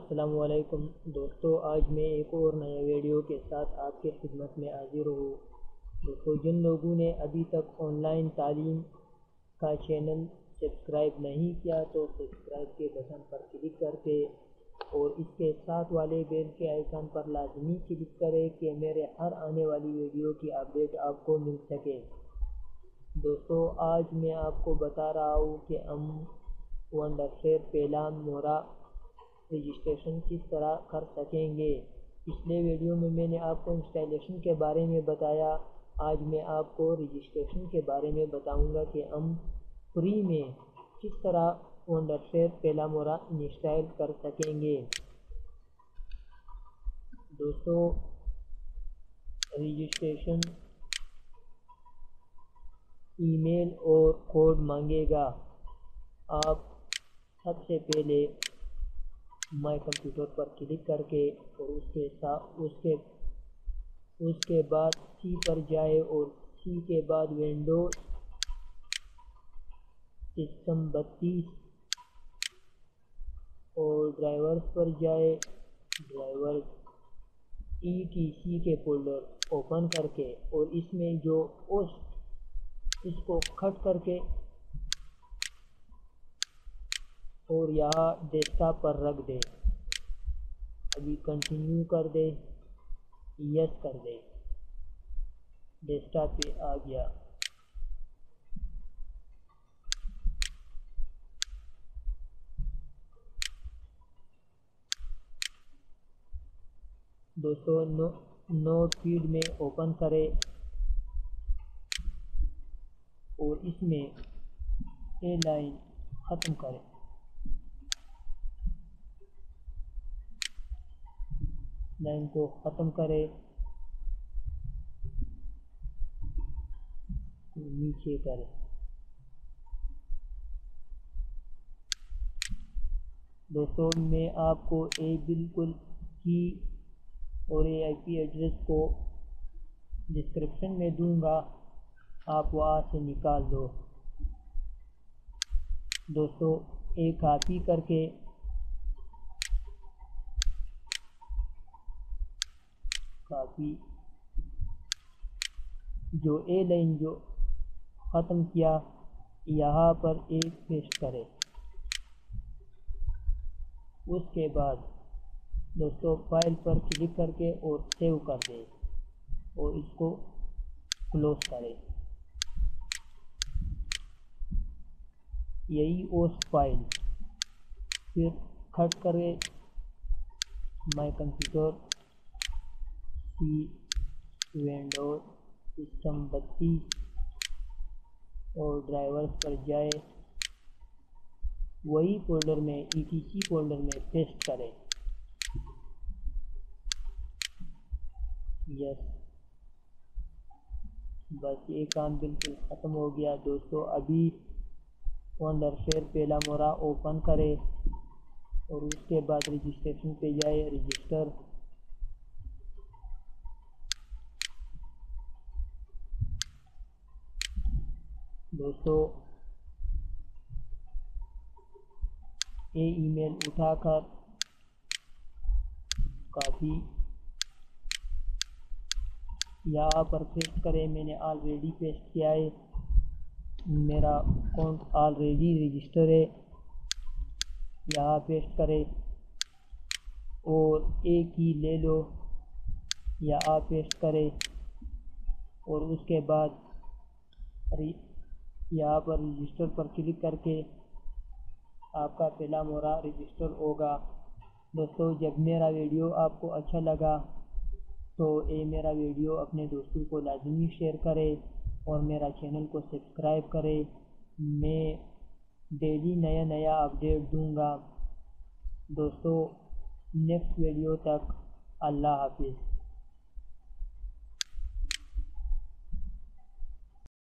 अस्सलामुअलैकुम दोस्तों, आज मैं एक और नया वीडियो के साथ आपके खिदमत में हाजिर हूँ। दोस्तों, जिन लोगों ने अभी तक ऑनलाइन तालीम का चैनल सब्सक्राइब नहीं किया तो सब्सक्राइब के बटन पर क्लिक करके और इसके साथ वाले बेल के आइकन पर लाजमी क्लिक करें कि मेरे हर आने वाली वीडियो की अपडेट आपको मिल सके। दोस्तों, आज मैं आपको बता रहा हूँ कि हम वंडरशेयर पेला मोरा रजिस्ट्रेशन किस तरह कर सकेंगे। पिछले वीडियो में मैंने आपको इंस्टॉलेशन के बारे में बताया। आज मैं आपको रजिस्ट्रेशन के बारे में बताऊंगा कि हम फ्री में किस तरह वंडरशेयर पेला मोरा इंस्टॉल कर सकेंगे। दोस्तों, रजिस्ट्रेशन ईमेल और कोड मांगेगा। आप सबसे पहले माय कंप्यूटर पर क्लिक करके और उसके बाद सी पर जाए और सी के बाद विंडोज सिस्टम 32 और ड्राइवर्स पर जाए। ड्राइवर ETC के फोल्डर ओपन करके और इसमें जो इसको कट करके और यहाँ डेस्कटॉप पर रख दे। अभी कंटिन्यू कर दे, यस कर दे। डेस्कटॉप पे आ गया। दोस्तों, नोट फीड में ओपन करें और इसमें ए लाइन ख़त्म करें। लाइन को ख़त्म करें, नीचे करें। दोस्तों, मैं आपको बिल्कुल की और IP एड्रेस को डिस्क्रिप्शन में दूंगा, आप वहाँ से निकाल दो। दोस्तों, कॉपी करके जो लाइन जो ख़त्म किया यहाँ पर पेस्ट करें। उसके बाद दोस्तों फाइल पर क्लिक करके और सेव कर दें और इसको क्लोज करें। यही उस फाइल फिर कट करें। My computer C windows system 32 और ड्राइवर्स पर जाए। वही फोल्डर में ETC फोल्डर में पेस्ट करें। यस, बस ये काम बिल्कुल ख़त्म हो गया। दोस्तों, अभी वंडरशेयर पेला मोरा ओपन करें और उसके बाद रजिस्ट्रेशन पे जाए। रजिस्टर दोस्तों, ईमेल उठाकर कॉपी यहाँ पर पेस्ट करें। मैंने ऑलरेडी पेस्ट किया है, मेरा अकाउंट ऑलरेडी रजिस्टर है। यहाँ पेस्ट करें और की ले लो, यहाँ पेस्ट करें और उसके बाद यहाँ पर रजिस्टर पर क्लिक करके आपका पेला मोरा रजिस्टर होगा। दोस्तों, जब मेरा वीडियो आपको अच्छा लगा तो मेरा वीडियो अपने दोस्तों को लाजमी शेयर करें और मेरा चैनल को सब्सक्राइब करें। मैं डेली नया अपडेट दूंगा। दोस्तों, नेक्स्ट वीडियो तक अल्लाह हाफिज़।